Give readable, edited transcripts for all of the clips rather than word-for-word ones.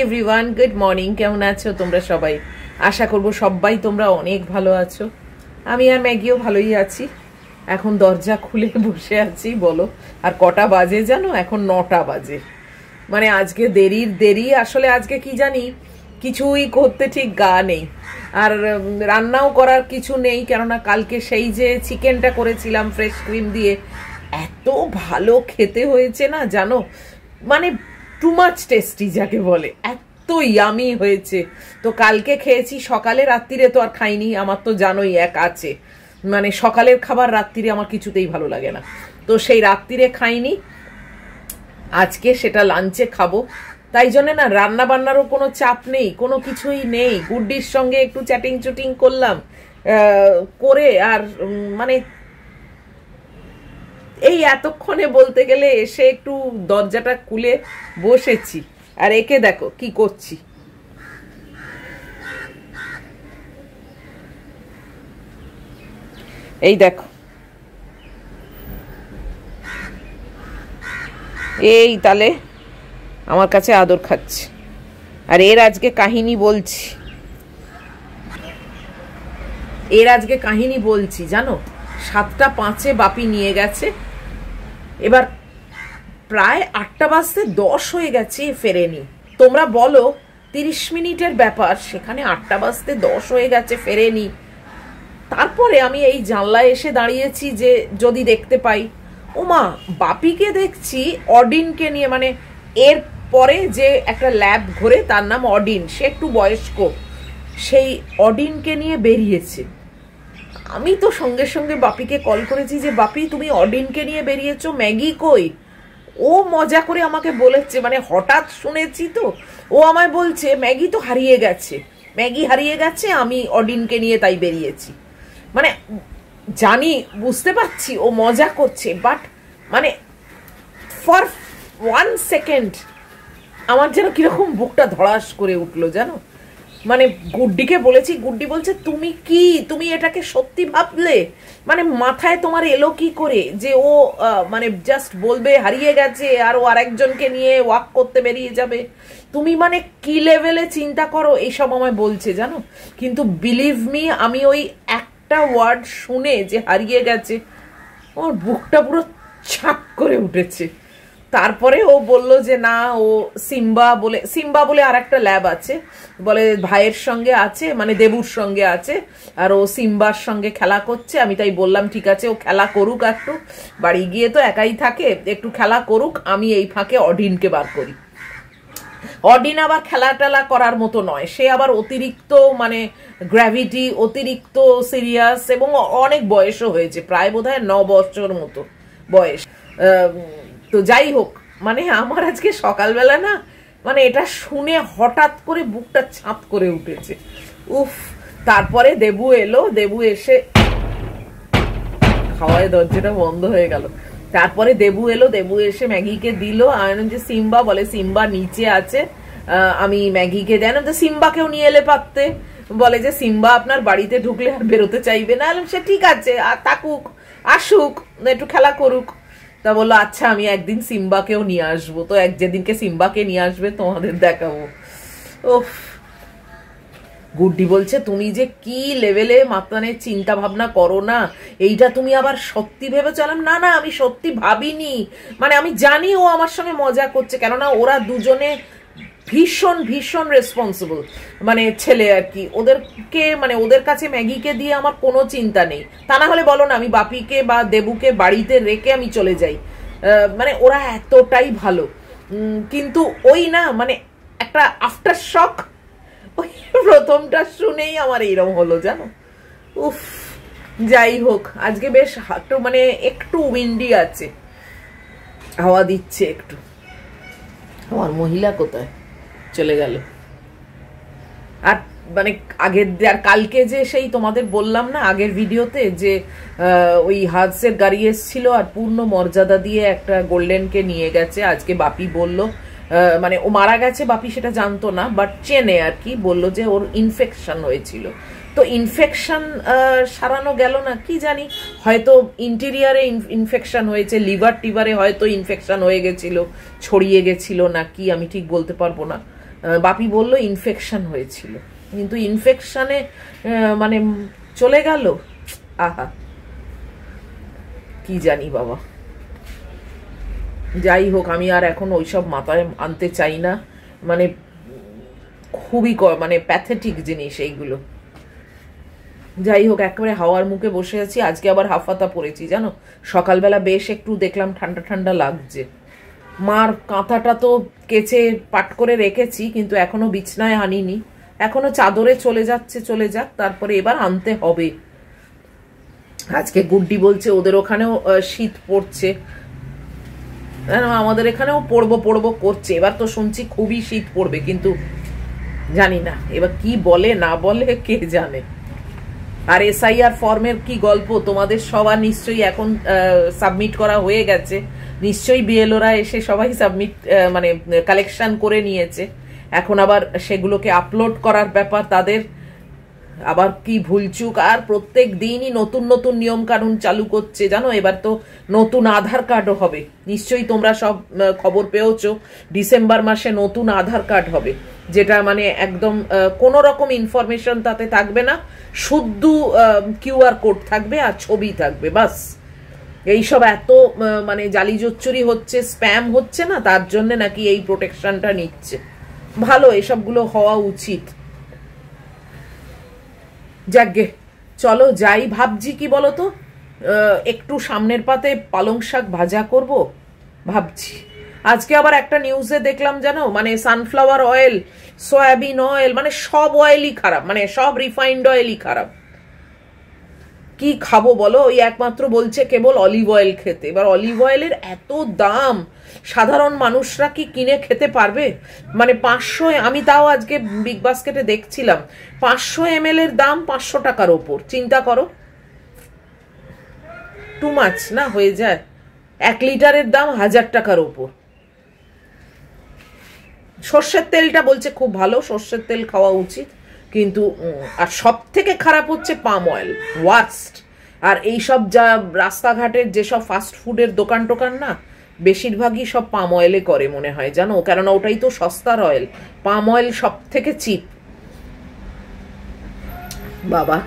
Everyone, good morning. কেমন আছো তোমরা সবাই? আশা করব সবাই তোমরা অনেক ভালো আছো। আমি আর ম্যাগিও ভালোই আছি। এখন দরজা খুলে বসে আছি। বলো আর কটা বাজে জানো? এখন 9টা বাজে। মানে আজকে দেরি। আসলে আজকে কি জানি কিছুই করতে ঠিক গা নেই, আর রান্নাও করার কিছু নেই, কেননা কালকে সেই যে চিকেনটা করেছিলাম ফ্রেশ ক্রিম দিয়ে, এত ভালো খেতে হয়েছে না জানো, মানে টু মাচ টেস্টি যাকে বলে, এত ইয়ামি হয়েছে। তো কালকে খেয়েছি সকালে, রাত্রিরে তো আর খাইনি। আমার তো জানোই এক আছে, মানে সকালের খাবার রাত্রিরে আমার কিছুতেই ভালো লাগে না, তো সেই রাত্রিরে খাইনি। আজকে সেটা লাঞ্চে খাবো। তাই জন্য না রান্না বান্নারও কোনো চাপ নেই, কোনো কিছুই নেই। গুড্ডির সঙ্গে একটু চ্যাটিং চুটিং করলাম, করে আর মানে এই এতক্ষণে বলতে গেলে এসে একটু দরজাটা খুলে বসেছি। আর একে দেখো কি করছি। এই দেখো, এই তালে আমার কাছে আদর খাচ্ছে। আর এর আজকে কাহিনী বলছি, জানো 7টা 5-এ বাপি নিয়ে গেছে। এবার প্রায় 8টা বাজতে 10 হয়ে গেছে, ফেরেনি। তোমরা বলো 30 মিনিটের ব্যাপার, সেখানে 8টা বাজতে 10 হয়ে গেছে, ফেরেনি। তারপরে আমি এই জানলায় এসে দাঁড়িয়েছি যে যদি দেখতে পাই। ওমা, বাপিকে দেখছি অডিনকে নিয়ে, মানে এর পরে যে একটা ল্যাব ঘোরে তার নাম অডিন, সে একটু বয়স্ক, সেই অডিনকে নিয়ে বেরিয়েছে। আমি তো সঙ্গে সঙ্গে বাপিকে কল করেছি যে বাপি তুমি অডিনকে নিয়ে বেরিয়েছো, ম্যাগি কই? ও মজা করে আমাকে বলেছে, মানে হঠাৎ শুনেছি তো, ও আমায় বলছে ম্যাগি তো হারিয়ে গেছে, আমি অডিনকে নিয়ে তাই বেরিয়েছি। মানে জানি, বুঝতে পারছি ও মজা করছে, বাট মানে ফর 1 সেকেন্ড আমার যেন কিরকম বুকটা ধড়াস করে উঠলো জানো। মানে গুড্ডিকে বলেছি, গুড্ডি বলছে তুমি এটাকে সত্যি ভাবলে? মানে মাথায় তোমার এলো কি করে যে ও মানে জাস্ট বলবে হারিয়ে গেছে আর ও আরেকজনকে নিয়ে ওয়াক করতে বেরিয়ে যাবে? তুমি মানে কি লেভেলে চিন্তা করো, এইসব আমায় বলছে জানো। কিন্তু বিলিভ মি, আমি ওই একটা ওয়ার্ড শুনে যে হারিয়ে গেছে, আমার বুকটা পুরো ছাপ করে উঠেছে। তারপরে ও বলল যে না, ও সিম্বা বলে আর একটা ল্যাব আছে, বলে ভাইয়ের সঙ্গে আছে, মানে দেবুর সঙ্গে আছে, আর ও সিম্বার সঙ্গে খেলা করছে। আমি তাই বললাম ঠিক আছে, ও খেলা করুক, একটু বাড়ি গিয়ে তো একাই থাকে, একটু খেলা করুক, আমি এই ফাঁকে অডিনকে বার করি। অডিন আবার খেলা টেলা করার মতো নয়, সে আবার অতিরিক্ত মানে গ্র্যাভিটি, অতিরিক্ত সিরিয়াস, এবং অনেক বয়সও হয়েছে, প্রায় বোধহয় 9 বছর মতো বয়স। তো যাই হোক, মানে আমার আজকে সকালবেলা না, মানে এটা শুনে হঠাৎ করে বুকটা ছাপ করে উঠেছে। উফ। তারপরে দেবু এলো, দেবু এসে খাওয়ায় দরজাটা বন্ধ হয়ে গেল। তারপরে দেবু এসে ম্যাগিকে দিল। আমি যে সিম্বা, বলে সিম্বা নিচে আছে, আমি ম্যাগিকে দেন, তো সিম্বাকেও নিয়ে এলে পারতে। বলে যে সিম্বা আপনার বাড়িতে ঢুকলে আর বেরোতে চাইবে না। সে ঠিক আছে, আর থাকুক, আসুক, একটু খেলা করুক। তা বললো আচ্ছা, আমি একদিন সিম্বাকেও নিয়ে আসবো। তো যেদিনকে সিম্বাকে নিয়ে আসবে তোমাদের দেখাবো। ওফ। গুড্ডি বলছে তুমি যে কি লেভেলে মানে চিন্তা ভাবনা করো না, এইটা তুমি আবার সত্যি ভেবে চলাম। না না, আমি সত্যি ভাবিনি, মানে আমি জানি ও আমার সঙ্গে মজা করছে, কেননা ওরা দুজনে ভীষণ ভীষণ রেসপন্সিবল মানে ছেলে আর কি। ওদেরকে মানে ওদের কাছে ম্যাগিকে দিয়ে আমার কোনো চিন্তা নেই। তা না হলে বলো না, আমি বাপিকে বা দেবুকে বাড়িতে রেখে আমি চলে যাই, মানে ওরা এতটাই ভালো। কিন্তু ওই না, মানে একটা আফটার শক ওই প্রথমটা শুনেই আমার এইরকম হলো জানো। উফ। যাই হোক, আজকে বেশ একটু মানে একটু উইন্ডি আছে, হাওয়া দিচ্ছে একটু। আমার মহিলা কোথায় চলে গেল? আর মানে আর কালকে যে সেই তোমাদের বললাম না আগের ভিডিওতে, যে ওই হাজসের গাড়ি এসেছিল আর পূর্ণ মর্যাদা দিয়ে একটা গোল্ডেনকে নিয়ে গেছে। আজকে বাপি বলল, মানে ও মারা গেছে, বাপি সেটা জানতো না, বাট চেনে আর কি, বললো যে ওর ইনফেকশন হয়েছিল। তো ইনফেকশন সারানো গেল না, কি জানি, হয়তো ইন্টেরিয়ারে ইনফেকশন হয়েছে, লিভার টিভারে হয়তো ইনফেকশন হয়ে গেছিল, ছড়িয়ে গেছিল না কি, আমি ঠিক বলতে পারবো না। বাপি বলল ইনফেকশন হয়েছিল, কিন্তু ইনফেকশনে মানে চলে গেল। আহা, কি জানি বাবা। যাই হোক, আমি আর এখন ওইসব মাথায় আনতে চাই না, মানে খুবই মানে প্যাথেটিক জিনিস এইগুলো। যাই হোক, একেবারে হাওয়ার মুখে বসে আছি। আজকে আবার হাফাতা পড়েছি জানো, সকালবেলা বেশ একটু দেখলাম ঠান্ডা ঠান্ডা লাগছে। মার কাঁথাটা তো কেচে পাট করে রেখেছি, কিন্তু এখনো বিছনায় আনিনি, এখনো চাদরে চলে যাচ্ছে, চলে যাক, তারপরে এবার আনতে হবে। আজকে গুড্ডি বলছে ওদের ওখানেও শীত পড়ছে, আমাদের এখানেও পড়বো পড়বো করছে। এবার তো শুনছি খুবই শীত পড়বে, কিন্তু জানি না এবার কি বলে না বলে, কে জানে। আর SIR ফর্মের কি গল্প, তোমাদের সবার নিশ্চয়ই এখন সাবমিট করা হয়ে গেছে, নিশ্চয়ই বিএলওরা এসে সবাই সাবমিট মানে কালেকশন করে নিয়েছে। এখন আবার সেগুলোকে আপলোড করার ব্যাপার তাদের, আবার কি ভুলচুক, আর প্রত্যেক দিনই নতুন নতুন নিয়ম কানুন চালু করছে জানো। এবার তো নতুন আধার কার্ডও হবে, নিশ্চয়ই তোমরা সব খবর পেয়েছো, ডিসেম্বর মাসে নতুন আধার কার্ড হবে, যেটা মানে একদম কোনো রকম ইনফরমেশন তাতে থাকবে না, শুদ্ধ QR কোড থাকবে আর ছবি থাকবে, বাস। এইসব এত মানে জালি জচ্চুরি হচ্ছে, স্প্যাম হচ্ছে না, তার জন্য নাকি এই প্রোটেকশনটা নিচ্ছে। ভালো, এসবগুলো হওয়া উচিত। যাকগে, চলো যাই। ভাবছি কি বলতো, একটু সামনের পাতে পালং শাক ভাজা করব ভাবছি। আজকে আবার একটা নিউজে দেখলাম জানো, মানে সানফ্লাওয়ার অয়েল, সয়াবিন অয়েল, মানে সব অয়েলই খারাপ, মানে সব রিফাইন্ড অয়েলই খারাপ। কি খাবো বলো, ওই একমাত্র বলছে কেবল অলিভ অয়েল খেতে। এবার অলিভ অয়েলের এত দাম, সাধারণ মানুষরা কি কিনে খেতে পারবে? মানে 500, আমি তাও আজকে বিগ বাস্কেটে দেখছিলাম 500 ml এর দাম 500 টাকার ওপর। চিন্তা করো, টু মাচ না হয়ে যায়? 1 লিটারের দাম 1000 টাকার ওপর। সর্ষের তেলটা বলছে খুব ভালো, সর্ষের তেল খাওয়া উচিত, কিন্তু আর সব থেকে খারাপ হচ্ছে পাম অয়েল, ওয়ার্স্ট। আর এইসব যা রাস্তাঘাটের যেসব ফাস্ট ফুডের দোকান টোকান না, বেশিরভাগই সব পাম অয়েলে করে মনে হয় জানো, কেননা ওটাই তো সস্তার অয়েল। পাম অয়েল সব থেকে চিপ। বাবা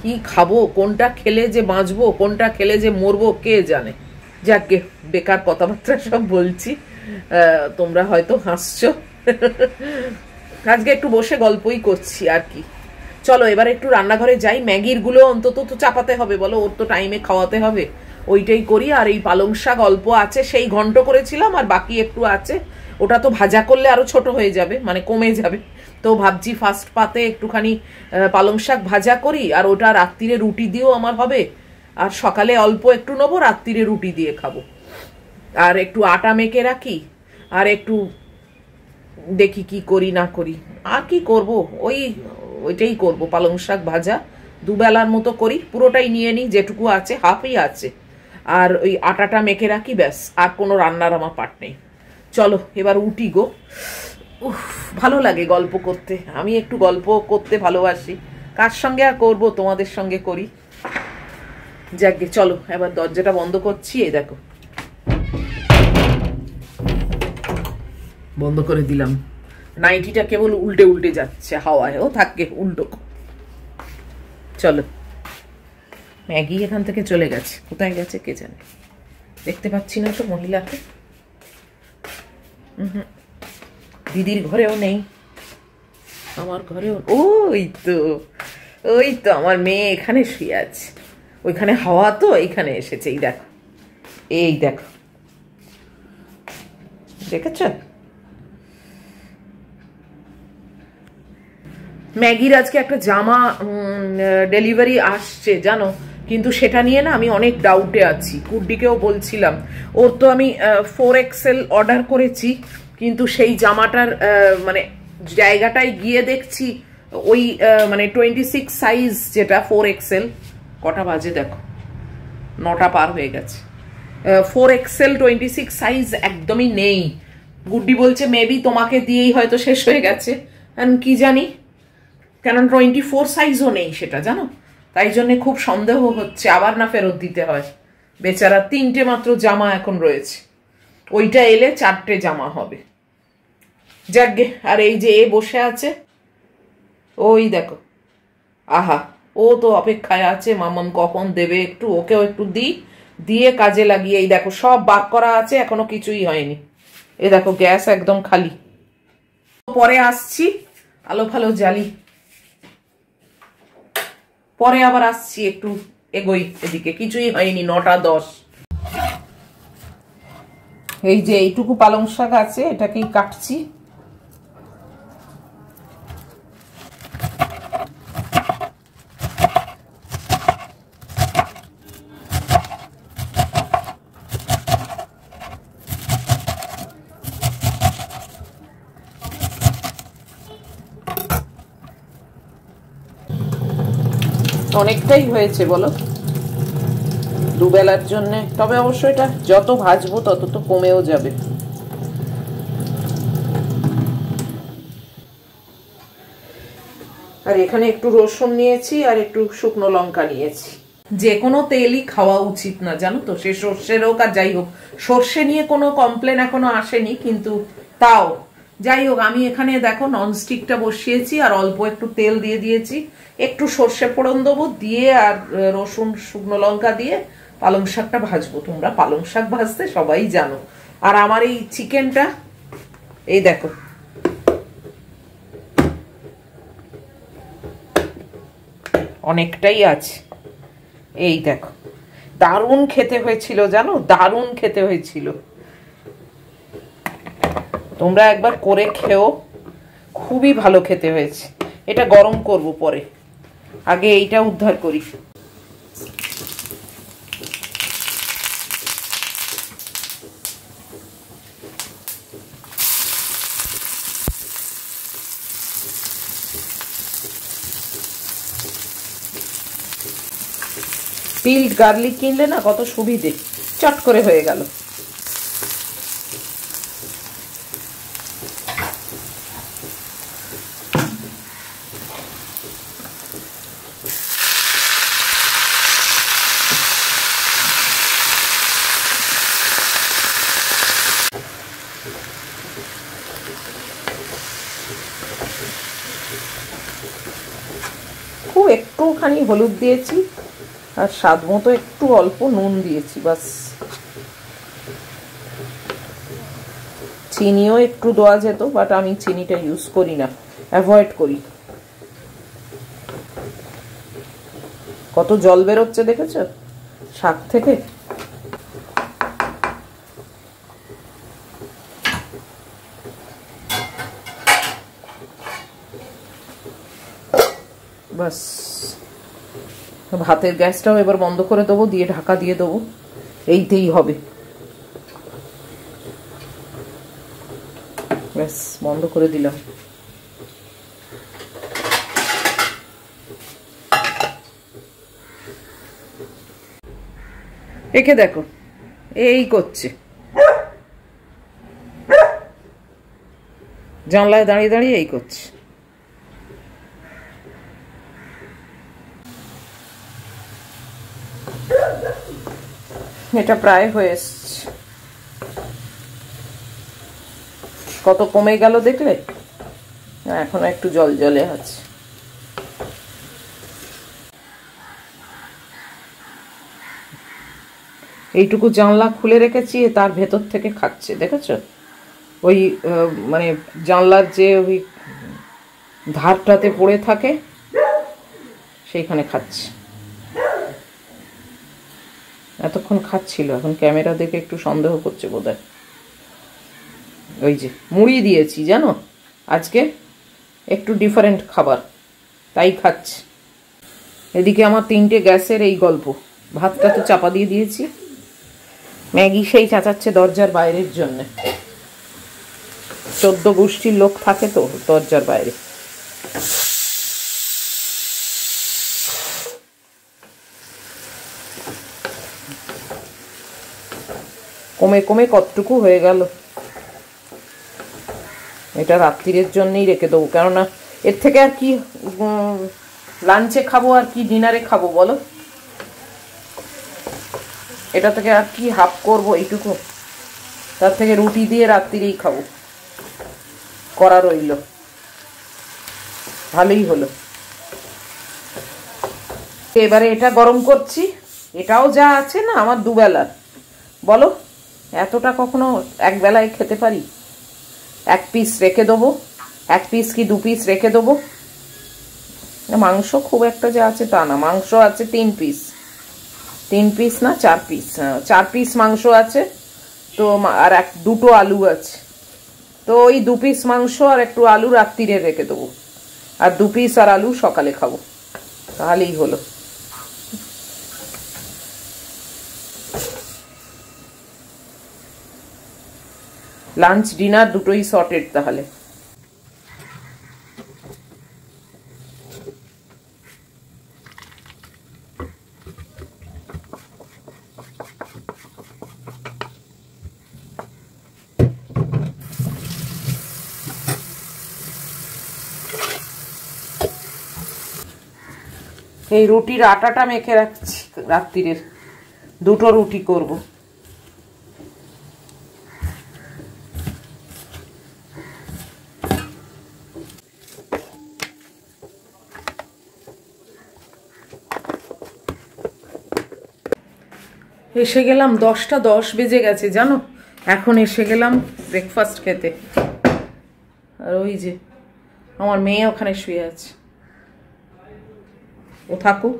কি খাবো, কোনটা খেলে যে বাঁচবো, কোনটা খেলে যে মরবো, কে জানে। যাকে বেকার কথাবার্তা সব বলছি, তোমরা হয়তো হাসছো। আজকে একটু বসে গল্পই করছি আর কি। চলো এবার একটু রান্নাঘরে যাই, ম্যাগির গুলো অন্তত তো চাপাতে হবে, বলো, ওর তো টাইমে খাওয়াতে হবে, ওইটাই করি। আর এই পালং শাক অল্প আছে, সেই ঘন্ট করেছিলাম, আর বাকি একটু আছে, ওটা তো ভাজা করলে আরো ছোট হয়ে যাবে, মানে কমে যাবে। তো ভাবছি ফার্স্ট পাতে একটুখানি পালং শাক ভাজা করি, আর ওটা রাত্রিরে রুটি দিয়েও আমার হবে, আর সকালে অল্প একটু নেবো, রাত্রিরে রুটি দিয়ে খাবো। আর একটু আটা মেখে রাখি, আর একটু দেখি কি করি না করি। আর কি করব, ওইটাই করব, পালং শাক ভাজা দুবেলার মতো করি, পুরোটাই নিয়ে নিই, যেটুকু আছে হাফই আছে, আর ওই আটাটা মেখে রাখি, ব্যাস। আর কোনো রান্নার আমার পাট নেই। চলো এবার উঠি গো। উফ, ভালো লাগে গল্প করতে, আমি একটু গল্প করতে ভালোবাসি। কার সঙ্গে আর করব, তোমাদের সঙ্গে করি। যাকগে, চলো এবার দরজাটা বন্ধ করছি। এই দেখো, বন্ধ করে দিলাম। নাইটিটা কেবল উল্টে উল্টে যাচ্ছে হাওয়ায়, ও থাকবে উল্টো। চলো, ম্যাগি এখান থেকে চলে গেছে, কোথায় গেছে কে জানে, দেখতে পাচ্ছি না তো মহিলাকে। দিদির ঘরেও নেই, আমার ঘরেও। ওই তো আমার মেয়ে এখানে শুয়ে আছে, ওইখানে হাওয়া তো এইখানে এসেছে। এই দেখো দেখেছ, ম্যাগির আজকে একটা জামা ডেলিভারি আসছে জানো, কিন্তু সেটা নিয়ে না আমি অনেক ডাউটে আছি। কুড্ডিকেও বলছিলাম, ওর তো আমি 4XL অর্ডার করেছি, কিন্তু সেই জামাটার মানে জায়গাটায় গিয়ে দেখছি ওই মানে 26 সাইজ, যেটা 4XL, কটা বাজে দেখো, 9টা পার হয়ে গেছে। 4XL 26 সাইজ একদমই নেই। গুড্ডি বলছে মেবি তোমাকে দিয়েই হয়তো শেষ হয়ে গেছে, কি জানি, কেন 24 সাইজও নেই সেটা জানো। তাই জন্য খুব সন্দেহ হচ্ছে আবার না ফেরত দিতে হয়। বেচারা 3টে মাত্র জামা এখন রয়েছে, ওইটা এলে 4টে জামা হবে। যাকগে। আর এই যে এ বসে আছে, ওই দেখো, আহা, ও তো অপেক্ষায় আছে মামাম কখন দেবে একটু, ওকেও একটু দিয়ে কাজে লাগিয়ে। এই দেখো সব বাক করা আছে, এখনো কিছুই হয়নি। এই দেখো গ্যাস একদম খালি। পরে আসছি, আলো ফালো জ্বালি, পরে আবার আসছি, একটু এগোই এদিকে। কিছুই হয়নি, 9টা 10। এই যে এইটুকু পালং শাক আছে, এটাকেই কাটছি। অনেকটাই হয়েছে বলো দুবেলার জন্য, তবে অবশ্য এটা যত ভাজবো তত তো কমেও যাবে। আর এখানে একটু রসুন নিয়েছি আর একটু শুকনো লঙ্কা নিয়েছি। যে কোনো তেলই খাওয়া উচিত না জানো তো, সে সর্ষের হোক আর যাই হোক। সর্ষে নিয়ে কোনো কমপ্লেন এখনো আসেনি, কিন্তু তাও যাই হোক, আমি এখানে দেখো ননস্টিকটা বসিয়েছি আর অল্প একটু তেল দিয়ে দিয়েছি, একটু সর্ষে ফোড়ন দেবো, দিয়ে আর রসুন শুকনো লঙ্কা দিয়ে পালং শাকটা ভাজবো। তোমরা পালং শাক ভাজতে সবাই জানো। আর আমার এই চিকেনটা এই দেখো, অনেকটাই আছে। এই দেখো, দারুণ খেতে হয়েছিল জানো, দারুণ খেতে হয়েছিল। তোমরা একবার করে খেও, খুবই ভালো খেতে হয়েছে। এটা গরম করব পরে, আগে এইটা উদ্ধার করি। পিল্ড গার্লিক কিনলে না কত সুবিধে, চট করে হয়ে গেল। খুব একটুখানি হলুদ দিয়েছি আর স্বাদ মতো একটু অল্প নুন দিয়েছি, বাস। চিনিও একটু দেওয়া যেত, বাট আমি চিনিটা ইউজ করি না, অ্যাভয়েড করি। কত জল বেরোচ্ছে দেখেছো শাক থেকে। বাস, ভাতের গ্যাসটাও এবার বন্ধ করে দেবো, দিয়ে ঢাকা দিয়ে দেবো, এইতেই হবে। ব্যাস বন্ধ করে দিলাম। একে দেখো এই করছে, জানলায় দাঁড়িয়ে দাঁড়িয়ে এই করছে। এটা প্রায় হয়ে এসছে, কত কমে গেল দেখলে, এখনো একটু জল জলে আছে। এইটুকু জানলা খুলে রেখেছি, তার ভেতর থেকে খাচ্ছে দেখেছো, ওই মানে জানলার যে ওই ধারটাতে পড়ে থাকে সেইখানে খাচ্ছে। এতক্ষণ খাচ্ছিল, এখন ক্যামেরা দেখে একটু সন্দেহ করছে বোধহয়। ওই যে মুড়ি দিয়েছি জানো, আজকে একটু ডিফারেন্ট খাবার, তাই খাচ্ছে। এদিকে আমার 3টে গ্যাসের এই গল্প। ভাতটা তো চাপা দিয়ে দিয়েছি, ম্যাগি সেই চাচাচ্ছে দরজার বাইরের জন্য। 14 গোষ্ঠীর লোক থাকে তো দরজার বাইরে। কমে কমে কতটুকু হয়ে গেল। এটা রাত্রিরের জন্যই রেখে দেবো, কেননা এর থেকে আর কি লাঞ্চে খাবো আর কি ডিনারে খাবো বলো। এটা থেকে আর কি হাফ করবো এইটুকু, তার থেকে রুটি দিয়ে রাত্রিরেই খাবো। করা রইল, ভালোই হলো। এবারে এটা গরম করছি, এটাও যা আছে না আমার দুবেলার, বলো এতটা কখনো এক বেলায় খেতে পারি? এক পিস রেখে দেবো, এক পিস কি 2 পিস রেখে দেবো। মাংস খুব একটা যে আছে তা না, মাংস আছে 3 পিস, 3 পিস না 4 পিস, 4 পিস মাংস আছে তো, আর দুটো আলু আছে তো ওই 2 পিস মাংস আর একটু আলু রাত্রিরে রেখে দেবো, আর 2 পিস আর আলু সকালে খাবো, তাহলেই হলো। লাঞ্চ ডিনার দুটোই সর্টেড তাহলে। এই রুটির আটাটা মেখে রাখছি, রাত্রিরের 2টো রুটি করব। এসে গেলাম, 10টা 10 বেজে গেছে জানো, এখন এসে গেলাম ব্রেকফাস্ট খেতে। আর ওই যে আমার মেয়ে ওখানে শুয়ে আছে, ও থাকুক,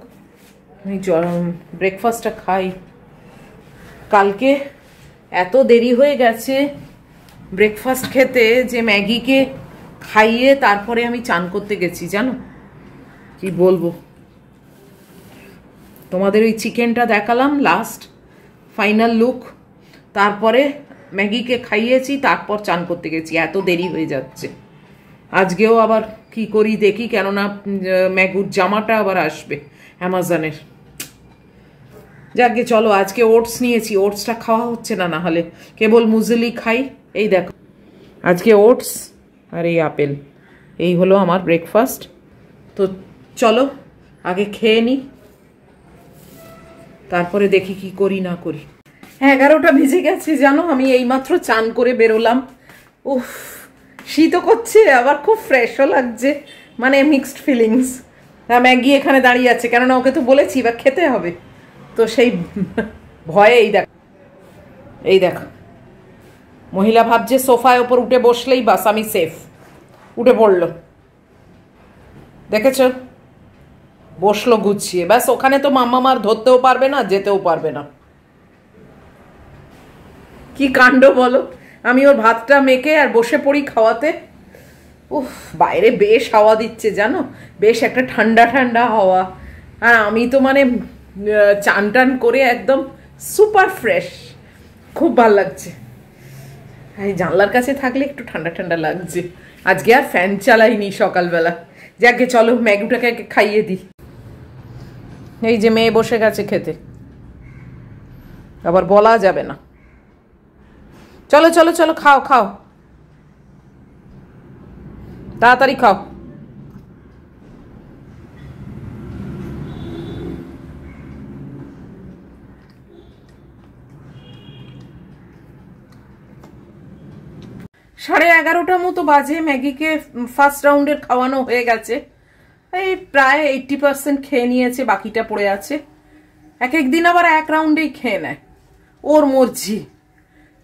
আমি ব্রেকফাস্টটা খাই। কালকে এত দেরি হয়ে গেছে ব্রেকফাস্ট খেতে যে ম্যাগিকে খাইয়ে তারপরে আমি চান করতে গেছি জানো, কি বলবো। তোমাদের ওই চিকেনটা দেখালাম লাস্ট ফাইনাল লুক, তারপরে ম্যাগিকে খাইয়েছি, তারপর চান করতে গেছি, এত দেরি হয়ে যাচ্ছে। আজকেও আবার কি করি দেখি, কেননা ম্যাগুর জামাটা আবার আসবে অ্যামাজনের। যাকে চলো, আজকে ওটস নিয়েছি, ওটসটা খাওয়া হচ্ছে না, না হলে কেবল মুজলি খাই। এই দেখো আজকে ওটস আর এই আপেল, এই হলো আমার ব্রেকফাস্ট। তো চলো আগে খেয়ে নিই, তারপরে দেখি কি করি না করি। 11টা বেজে গেছে জানো, আমি এইমাত্র চান করে বেরোলাম। উফ, শীতও করছে আবার খুব ফ্রেশও লাগছে, মানে মিক্সড ফিলিংস। ম্যাগি এখানে দাঁড়িয়ে আছে, কেননা ওকে তো বলেছি এবার খেতে হবে, তো সেই ভয়ে এই দেখো মহিলা ভাবছে সোফায় ওপর উঠে বসলেই বাস আমি সেফ, উঠে পড়লো, দেখেছ, বসলো গুছিয়ে, ব্যাস ওখানে তো মাম্মামার ধরতেও পারবে না, যেতেও পারবে না। কি কাণ্ড বলো, আমি ওর ভাতটা মেখে আর বসে পড়ি খাওয়াতে। উফ, বাইরে বেশ হাওয়া দিচ্ছে জানো, বেশ একটা ঠান্ডা ঠান্ডা হাওয়া, আর আমি তো মানে চান টান করে একদম সুপার ফ্রেশ, খুব ভাল লাগছে। এই জানলার কাছে থাকলে একটু ঠান্ডা ঠান্ডা লাগছে। আজকে আর ফ্যান চালাইনি সকালবেলা। যাকে চলো ম্যাগুটাকে খাইয়ে দিই। এই যে মেয়ে বসে গেছে খেতে, আবার বলা যাবে না। চলো চলো চলো, খাও খাও, তাড়াতাড়ি খাও। সাড়ে 11টার মতো বাজে, ম্যাগিকে ফার্স্ট রাউন্ডের খাওয়ানো হয়ে গেছে, এই প্রায় 80% খেয়ে নিয়েছে, বাকিটা পড়ে আছে। এক একদিন আবার 1 রাউন্ডেই খেয়ে নেয়, ওর মর্জি।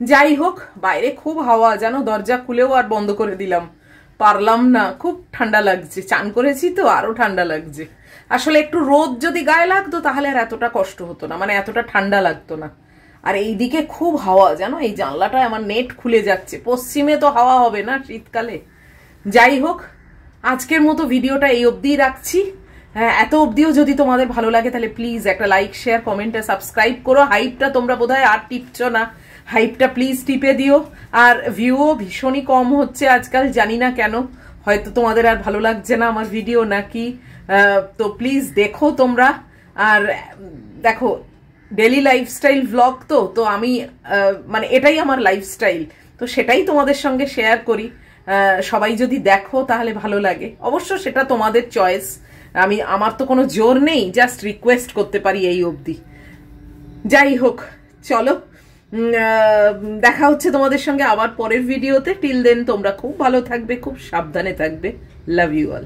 যাই হোক, বাইরে খুব হাওয়া জানো, দরজা খুলেও আর বন্ধ করে দিলাম, পারলাম না, খুব ঠান্ডা লাগছে, চান করেছি তো আরো ঠান্ডা লাগছে। আসলে একটু রোদ যদি গায়ে লাগতো তাহলে আর এতটা কষ্ট হতো না, মানে এতটা ঠান্ডা লাগতো না। আর এইদিকে খুব হাওয়া জানো, এই জানলাটায় আমার নেট খুলে যাচ্ছে, পশ্চিমে তো হাওয়া হবে না শীতকালে। যাই হোক, আজকের মতো ভিডিওটা এই অবধিই রাখছি। হ্যাঁ, এত অবধিও যদি তোমাদের ভালো লাগে তাহলে প্লিজ একটা লাইক, শেয়ার, কমেন্ট আর সাবস্ক্রাইব করো। হাইপটা তোমরা বোধহয় আর টিপছো না, হাইপটা প্লিজ টিপে দিও। আর ভিউও ভীষণই কম হচ্ছে আজকাল, জানি না কেন, হয়তো তোমাদের আর ভালো লাগছে না আমার ভিডিও নাকি। তো প্লিজ দেখো তোমরা। আর দেখো, ডেলি লাইফস্টাইল ভ্লগ তো আমি মানে এটাই আমার লাইফস্টাইল, তো সেটাই তোমাদের সঙ্গে শেয়ার করি। সবাই যদি দেখো তাহলে ভালো লাগে, অবশ্য সেটা তোমাদের চয়েস, আমার তো কোনো জোর নেই, জাস্ট রিকোয়েস্ট করতে পারি এই অবধি। যাই হোক, চলো দেখা হচ্ছে তোমাদের সঙ্গে আবার পরের ভিডিওতে। টিল দেন তোমরা খুব ভালো থাকবে, খুব সাবধানে থাকবে। Love you all.